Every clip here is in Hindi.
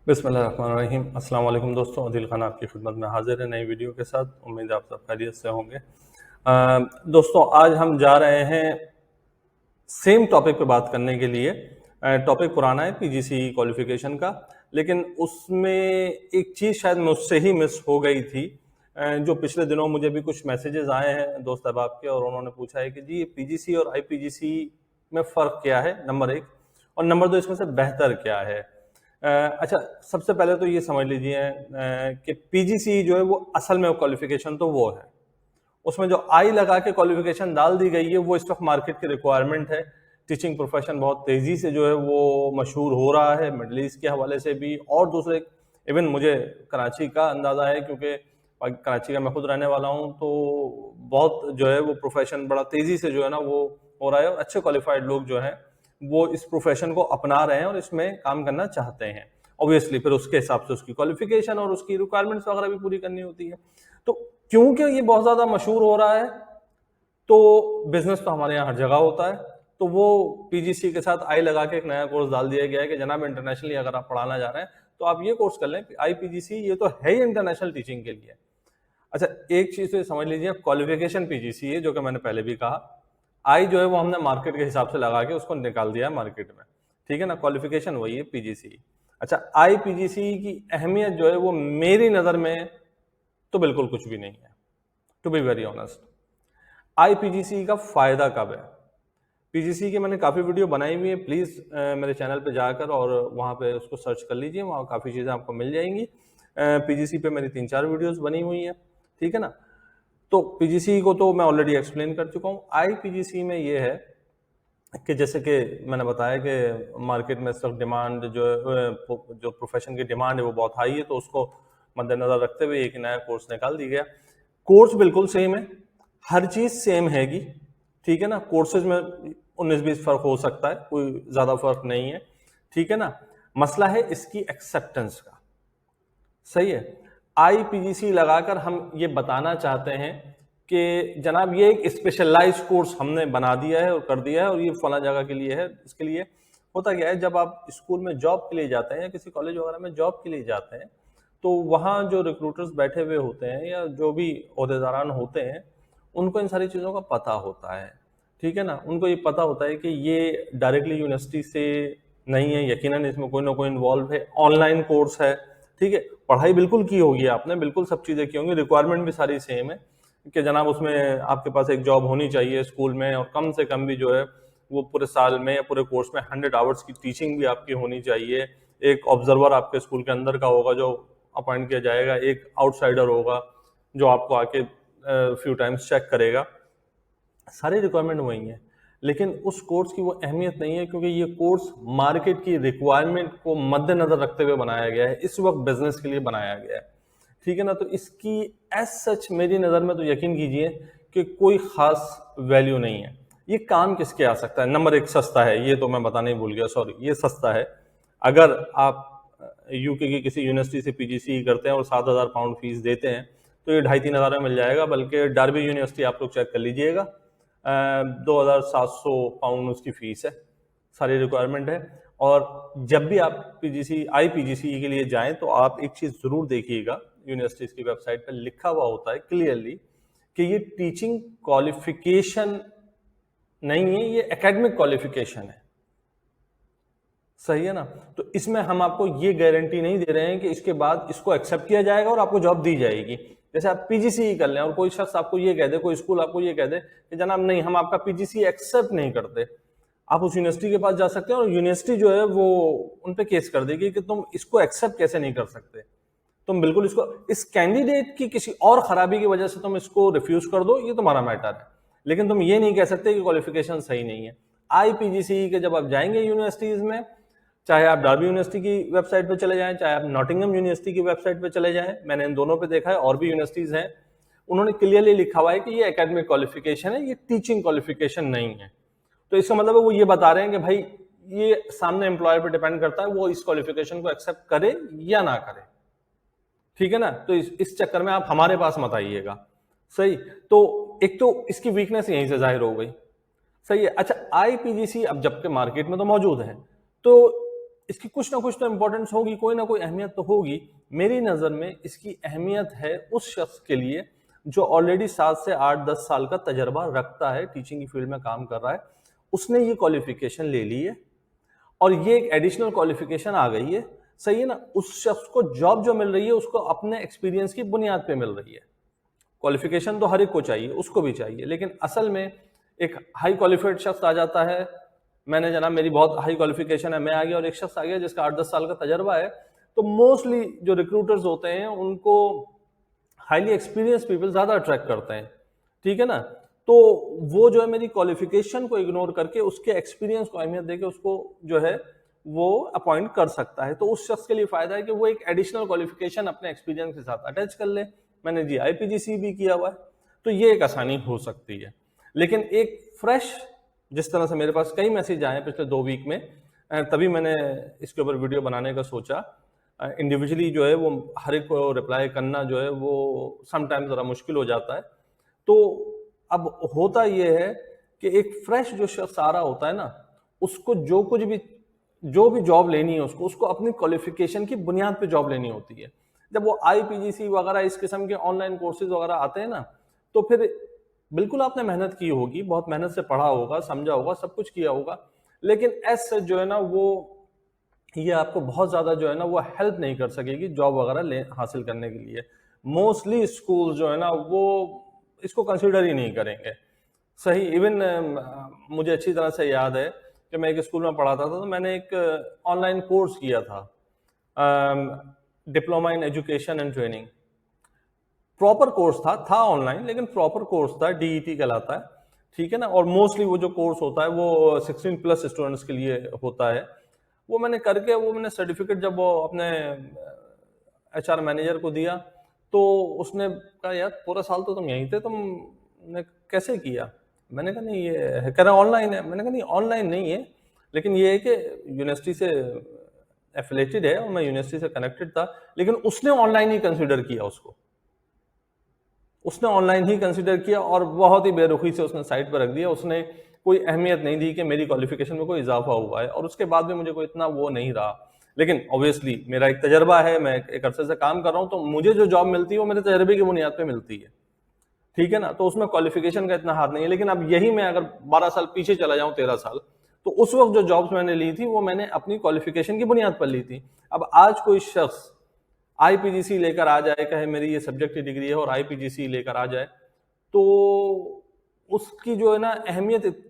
बिस्मिल्लाहिर्रहमानिर्रहीम। अस्सलाम वालेकुम दोस्तों, आदिल खान आपकी खिदमत में हाजिर है नई वीडियो के साथ। उम्मीद है आप सब खैरियत से होंगे। दोस्तों, आज हम जा रहे हैं सेम टॉपिक पे बात करने के लिए। टॉपिक पुराना है, पीजीसी क्वालिफिकेशन का, लेकिन उसमें एक चीज़ शायद मुझसे ही मिस हो गई थी। जो पिछले दिनों मुझे भी कुछ मैसेजेस आए हैं दोस्त अहबाब के, और उन्होंने पूछा है कि जी पीजीसी और आईपीजीसी में फ़र्क क्या है, नंबर एक, और नंबर दो इसमें से बेहतर क्या है। अच्छा, सबसे पहले तो ये समझ लीजिए कि पीजीसी जो है वो असल में क्वालिफिकेशन तो वो है, उसमें जो आई लगा के क्वालिफिकेशन डाल दी गई है वो इस वक्त मार्केट की रिक्वायरमेंट है। टीचिंग प्रोफेशन बहुत तेजी से जो है वो मशहूर हो रहा है, मिडल ईस्ट के हवाले से भी और दूसरे, इवन मुझे कराची का अंदाज़ा है क्योंकि कराची का मैं खुद रहने वाला हूँ, तो बहुत जो है वो प्रोफेशन बड़ा तेजी से जो है ना वो हो रहा है, और अच्छे क्वालिफाइड लोग जो हैं वो इस प्रोफेशन को अपना रहे हैं और इसमें काम करना चाहते हैं। ऑब्वियसली फिर उसके हिसाब से उसकी क्वालिफिकेशन और उसकी रिक्वायरमेंट्स वगैरह भी पूरी करनी होती है। तो क्योंकि ये बहुत ज़्यादा मशहूर हो रहा है, तो बिजनेस तो हमारे यहाँ हर जगह होता है, तो वो पीजीसी के साथ आई लगा के एक नया कोर्स डाल दिया गया है कि जनाब इंटरनेशनली अगर आप पढ़ाना जा रहे हैं तो आप ये कोर्स कर लें। आईपीजीसी ये तो है ही इंटरनेशनल टीचिंग के लिए। अच्छा, एक चीज़ तो समझ लीजिए, क्वालिफिकेशन पीजीसी है, जो कि मैंने पहले भी कहा। आई जो है वो हमने मार्केट के हिसाब से लगा के उसको निकाल दिया मार्केट में, ठीक है ना। क्वालिफिकेशन वही है, पीजीसी। अच्छा, आई पीजीसी की अहमियत जो है वो मेरी नज़र में तो बिल्कुल कुछ भी नहीं है, टू बी वेरी ऑनेस्ट। आईपीजीसी का फायदा कब है? पीजीसी की मैंने काफ़ी वीडियो बनाई हुई है, प्लीज़ मेरे चैनल पे जाकर और वहाँ पे उसको सर्च कर लीजिए, वहाँ काफ़ी चीज़ें आपको मिल जाएंगी। पीजीसी पे मेरी 3-4 वीडियोस बनी हुई हैं, ठीक है ना। तो पीजीसी को तो मैं ऑलरेडी एक्सप्लेन कर चुका हूँ। आईपीजीसी में ये है कि जैसे कि मैंने बताया कि मार्केट में सब डिमांड जो है, जो प्रोफेशन की डिमांड है वो बहुत हाई है, तो उसको मद्देनजर रखते हुए एक नया कोर्स निकाल दिया गया। कोर्स बिल्कुल सेम है, हर चीज़ सेम हैगी, ठीक है ना। कोर्सेज में 19-20 फर्क हो सकता है, कोई ज़्यादा फर्क नहीं है, ठीक है ना। मसला है इसकी एक्सेप्टेंस का, सही है। आईपीजीसी लगाकर हम ये बताना चाहते हैं कि जनाब ये एक स्पेशलाइज्ड कोर्स हमने बना दिया है और कर दिया है, और ये फला जगह के लिए है। इसके लिए होता क्या है, जब आप स्कूल में जॉब के लिए जाते हैं या किसी कॉलेज वगैरह में जॉब के लिए जाते हैं, तो वहाँ जो रिक्रूटर्स बैठे हुए होते हैं या जो भी ओहदेदारान होते हैं, उनको इन सारी चीज़ों का पता होता है, ठीक है ना। उनको ये पता होता है कि ये डायरेक्टली यूनिवर्सिटी से नहीं है, यकीनन इसमें कोई ना कोई इन्वॉल्व है, ऑनलाइन कोर्स है, ठीक है। पढ़ाई बिल्कुल की होगी आपने, बिल्कुल सब चीज़ें की होंगी, रिक्वायरमेंट भी सारी सेम है कि जनाब उसमें आपके पास एक जॉब होनी चाहिए स्कूल में, और कम से कम भी जो है वो पूरे साल में या पूरे कोर्स में 100 आवर्स की टीचिंग भी आपकी होनी चाहिए। एक ऑब्जर्वर आपके स्कूल के अंदर का होगा जो अपॉइंट किया जाएगा, एक आउटसाइडर होगा जो आपको आके फ्यू टाइम्स चेक करेगा। सारी रिक्वायरमेंट वही है, लेकिन उस कोर्स की वो अहमियत नहीं है, क्योंकि ये कोर्स मार्केट की रिक्वायरमेंट को मद्देनजर रखते हुए बनाया गया है, इस वक्त बिजनेस के लिए बनाया गया है, ठीक है ना। तो इसकी एज सच मेरी नज़र में तो यकीन कीजिए कि कोई ख़ास वैल्यू नहीं है। ये काम किसके आ सकता है? नंबर एक, सस्ता है, ये तो मैं बताना ही भूल गया, सॉरी, ये सस्ता है। अगर आप यूके की किसी यूनिवर्सिटी से पीजीसी करते हैं और 7,000 पाउंड फीस देते हैं, तो ये 2,500-3,000 में मिल जाएगा। बल्कि डार्बी यूनिवर्सिटी आप लोग चेक कर लीजिएगा, 2,700 पाउंड उसकी फीस है, सारी रिक्वायरमेंट है। और जब भी आप पीजीसी आईपीजीसी के लिए जाएं तो आप एक चीज़ ज़रूर देखिएगा, यूनिवर्सिटीज़ की वेबसाइट पर लिखा हुआ होता है क्लियरली कि ये टीचिंग क्वालिफिकेशन नहीं है, ये एकेडमिक क्वालिफिकेशन है, सही है ना। तो इसमें हम आपको ये गारंटी नहीं दे रहे हैं कि इसके बाद इसको एक्सेप्ट किया जाएगा और आपको जॉब दी जाएगी। जैसे आप पीजीसी ही कर लें और कोई शख्स आपको ये कह दे, कोई स्कूल आपको ये कह दे कि जनाब नहीं, हम आपका पीजीसी एक्सेप्ट नहीं करते, आप उस यूनिवर्सिटी के पास जा सकते हैं और यूनिवर्सिटी जो है वो उन पे केस कर देगी कि तुम इसको एक्सेप्ट कैसे नहीं कर सकते, तुम बिल्कुल इसको, इस कैंडिडेट की किसी और खराबी की वजह से तुम इसको रिफ्यूज कर दो, ये तुम्हारा मैटर है, लेकिन तुम ये नहीं कह सकते कि क्वालिफिकेशन सही नहीं है। आईपीजीसी के जब आप जाएंगे यूनिवर्सिटीज में, चाहे आप डार्बी यूनिवर्सिटी की वेबसाइट पे चले जाएं, चाहे आप नॉटिंघम यूनिवर्सिटी की वेबसाइट पे चले जाएं, मैंने इन दोनों पे देखा है, और भी यूनिवर्सिटीज हैं, उन्होंने क्लियरली लिखा हुआ है कि ये एकेडमिक क्वालिफिकेशन है, ये टीचिंग क्वालिफिकेशन नहीं है। तो इसका मतलब है वो ये बता रहे हैं कि भाई ये सामने एम्प्लॉयर पे डिपेंड करता है वो इस क्वालिफिकेशन को एक्सेप्ट करे या ना करे, ठीक है ना। तो इस चक्कर में आप हमारे पास मत आइएगा, सही। तो एक तो इसकी वीकनेस यहीं से जाहिर हो गई, सही है। अच्छा, आईपीजीसी अब जबकि मार्केट में तो मौजूद है, तो इसकी कुछ ना कुछ तो इंपॉर्टेंस होगी, कोई ना कोई अहमियत तो होगी। मेरी नज़र में इसकी अहमियत है उस शख्स के लिए जो ऑलरेडी 7 से 8-10 साल का तजर्बा रखता है, टीचिंग की फील्ड में काम कर रहा है, उसने ये क्वालिफिकेशन ले ली है और ये एक एडिशनल क्वालिफिकेशन आ गई है, सही है ना? उस शख्स को जॉब जो मिल रही है उसको अपने एक्सपीरियंस की बुनियाद पे मिल रही है। क्वालिफिकेशन तो हर एक को चाहिए, उसको भी चाहिए, लेकिन असल में एक हाई क्वालिफाइड शख्स आ जाता है, मैंने जनाब मेरी बहुत हाई क्वालिफिकेशन है, मैं आ गया और एक शख्स आ गया जिसका 8-10 साल का तजर्बा है, तो मोस्टली जो रिक्रूटर्स होते हैं उनको हाईली एक्सपीरियंस पीपल ज़्यादा अट्रैक्ट करते हैं, ठीक है ना? तो वो जो है मेरी क्वालिफिकेशन को इग्नोर करके उसके एक्सपीरियंस को अहमियत देके उसको जो है वो अपॉइंट कर सकता है। तो उस शख्स के लिए फ़ायदा है कि वो एक एडिशनल क्वालिफिकेशन अपने एक्सपीरियंस के साथ अटैच कर ले। मैंने जी आईपीजीसी भी किया हुआ है, तो ये एक आसानी हो सकती है। लेकिन एक फ्रेश, जिस तरह से मेरे पास कई मैसेज आए पिछले 2 वीक में, तभी मैंने इसके ऊपर वीडियो बनाने का सोचा। इंडिविजुअली जो है वो हर एक को रिप्लाई करना जो है वो समटाइम ज़रा मुश्किल हो जाता है। तो अब होता ये है कि एक फ्रेश जो शख्स आ रहा होता है ना, उसको जो भी जॉब लेनी है उसको अपनी क्वालिफिकेशन की बुनियाद पे जॉब लेनी होती है। जब वो आईपीजीसी वगैरह इस किस्म के ऑनलाइन कोर्सेज वगैरह आते हैं ना, तो फिर बिल्कुल आपने मेहनत की होगी, बहुत मेहनत से पढ़ा होगा, समझा होगा, सब कुछ किया होगा, लेकिन एज सच जो है ना वो ये आपको बहुत ज़्यादा जो है ना वो हेल्प नहीं कर सकेगी जॉब वगैरह हासिल करने के लिए। मोस्टली स्कूल जो है ना वो इसको कंसिडर ही नहीं करेंगे। सही, इवन मुझे अच्छी तरह से याद है कि मैं एक स्कूल में पढ़ाता था, तो मैंने एक ऑनलाइन कोर्स किया था, diploma in education and training. Proper course था ऑनलाइन, लेकिन प्रॉपर कोर्स था, डीईटी कहलाता है, ठीक है ना? और मोस्टली वो जो कोर्स होता है वो 16 प्लस स्टूडेंट्स के लिए होता है। वो मैंने करके वो मैंने सर्टिफिकेट जब वो अपने एचआर मैनेजर को दिया, तो उसने कहा यार पूरा साल तो तुम यहीं थे, तुमने कैसे किया? मैंने कहा नहीं ये है, कह रहा ऑनलाइन है। मैंने कहा नहीं ऑनलाइन नहीं है, लेकिन ये है कि यूनिवर्सिटी से एफिलेटेड है और मैं यूनिवर्सिटी से कनेक्टेड था, लेकिन उसने ऑनलाइन ही कंसिडर किया उसने ऑनलाइन ही कंसिडर किया और बहुत ही बेरुखी से उसने साइट पर रख दिया। उसने कोई अहमियत नहीं दी कि मेरी क्वालिफिकेशन में कोई इजाफा हुआ है, और उसके बाद भी मुझे कोई इतना वो नहीं रहा। लेकिन ऑब्वियसली मेरा एक तजर्बा है, मैं एक अरसे से काम कर रहा हूँ, तो मुझे जो जॉब मिलती है वो मेरे तजर्बे की बुनियाद पे मिलती है, ठीक है ना? तो उसमें क्वालिफिकेशन का इतना हाथ नहीं है। लेकिन अब यही मैं अगर 12 साल पीछे चला जाऊं, 13 साल, तो उस वक्त जो जॉब्स मैंने ली थी वो मैंने अपनी क्वालिफिकेशन की बुनियाद पर ली थी। अब आज कोई शख्स आईपीजीसी लेकर आ जाए, कहे मेरी ये सब्जेक्ट की डिग्री है और आईपीजीसी लेकर आ जाए, तो उसकी जो है ना अहमियत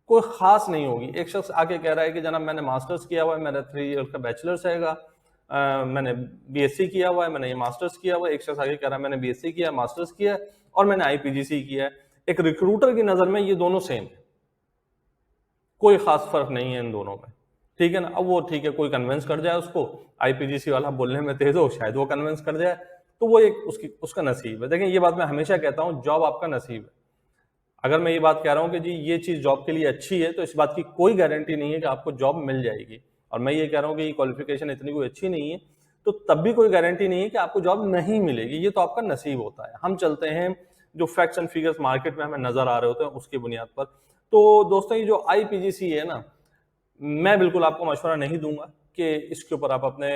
कोई खास नहीं होगी। एक शख्स आके कह रहा है कि जनाब मैंने मास्टर्स किया हुआ है, मेरा 3 ईयर का बैचलर्स हैगा, मैंने बीएससी किया हुआ है, मैंने ये मास्टर्स किया हुआ है। एक शख्स आगे कह रहा है मैंने बीएससी किया, मास्टर्स किया और मैंने आईपीजीसी किया है। एक रिक्रूटर की नज़र में ये दोनों सेम है, कोई खास फर्क नहीं है इन दोनों में, ठीक है ना? अब वो ठीक है, कोई कन्विंस कर जाए उसको, आईपीजीसी वाला बोलने में तेज हो, शायद वो कन्विंस कर जाए, तो वो एक उसका नसीब है। देखिए ये बात मैं हमेशा कहता हूँ, जॉब आपका नसीब है। अगर मैं ये बात कह रहा हूँ कि जी ये चीज़ जॉब के लिए अच्छी है, तो इस बात की कोई गारंटी नहीं है कि आपको जॉब मिल जाएगी। और मैं ये कह रहा हूँ कि ये क्वालिफिकेशन इतनी कोई अच्छी नहीं है, तो तब भी कोई गारंटी नहीं है कि आपको जॉब नहीं मिलेगी। ये तो आपका नसीब होता है। हम चलते हैं जो फैक्ट्स एंड फिगर्स मार्केट में हमें नजर आ रहे होते हैं उसकी बुनियाद पर। तो दोस्तों ये जो आईपीजीसी है ना, मैं बिल्कुल आपको मशवरा नहीं दूंगा कि इसके ऊपर आप अपने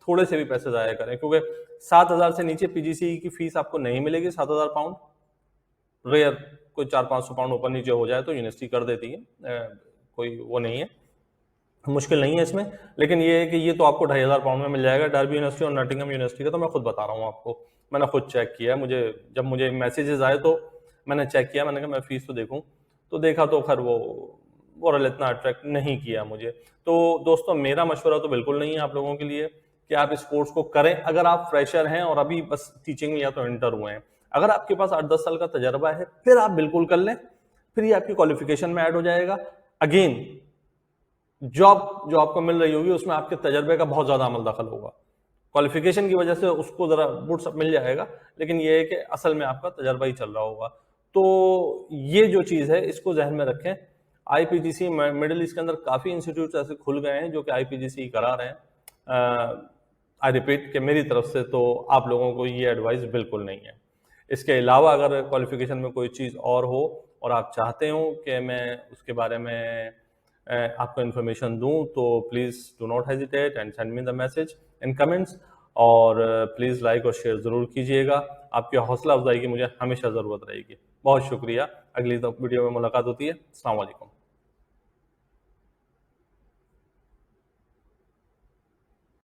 थोड़े से भी पैसे ज़ाया करें, क्योंकि 7,000 से नीचे पीजीसी की फीस आपको नहीं मिलेगी। 7,000 पाउंड रेयर, कोई 400-500 पाउंड ऊपर नीचे हो जाए तो यूनिवर्सिटी कर देती है, कोई वो नहीं है, मुश्किल नहीं है इसमें। लेकिन ये है कि ये तो आपको 2,500 पाउंड में मिल जाएगा। डर्बी यूनिवर्सिटी और नॉटिंघम यूनिवर्सिटी का तो मैं खुद बता रहा हूँ आपको, मैंने खुद चेक किया। जब मुझे मैसेजेस आए तो मैंने चेक किया, मैंने कहा मैं फीस तो देखूँ, तो देखा तो खैर वो ओवरऑल इतना अट्रैक्ट नहीं किया मुझे। तो दोस्तों मेरा मशवरा तो बिल्कुल नहीं है आप लोगों के लिए कि आप इस कोर्स को करें अगर आप फ्रेशर हैं और अभी बस टीचिंग में या तो एंटर हुए हैं। अगर आपके पास 8-10 साल का तजर्बा है फिर आप बिल्कुल कर लें, फिर ये आपकी क्वालिफिकेशन में ऐड हो जाएगा। अगेन जॉब जो आपको मिल रही होगी उसमें आपके तजर्बे का बहुत ज्यादा अमल दखल होगा। क्वालिफिकेशन की वजह से उसको जरा बूट सब मिल जाएगा, लेकिन ये है कि असल में आपका तजर्बा ही चल रहा होगा। तो ये जो चीज़ है इसको जहन में रखें। आईपीजीसी मिडिल ईस्ट के अंदर काफ़ी इंस्टीट्यूट ऐसे खुल गए हैं जो कि आईपीजीसी करा रहे हैं। आई रिपीट कि मेरी तरफ से तो आप लोगों को ये एडवाइस बिल्कुल नहीं है। इसके अलावा अगर क्वालिफिकेशन में कोई चीज़ और हो और आप चाहते हो कि मैं उसके बारे में आपको इन्फॉर्मेशन दूं तो please do not hesitate and send me the message in comments. और प्लीज़ लाइक और शेयर ज़रूर कीजिएगा। आपकी हौसला अफजाई की मुझे हमेशा ज़रूरत रहेगी। बहुत शुक्रिया। अगली वीडियो में मुलाकात होती है। अस्सलाम वालेकुम।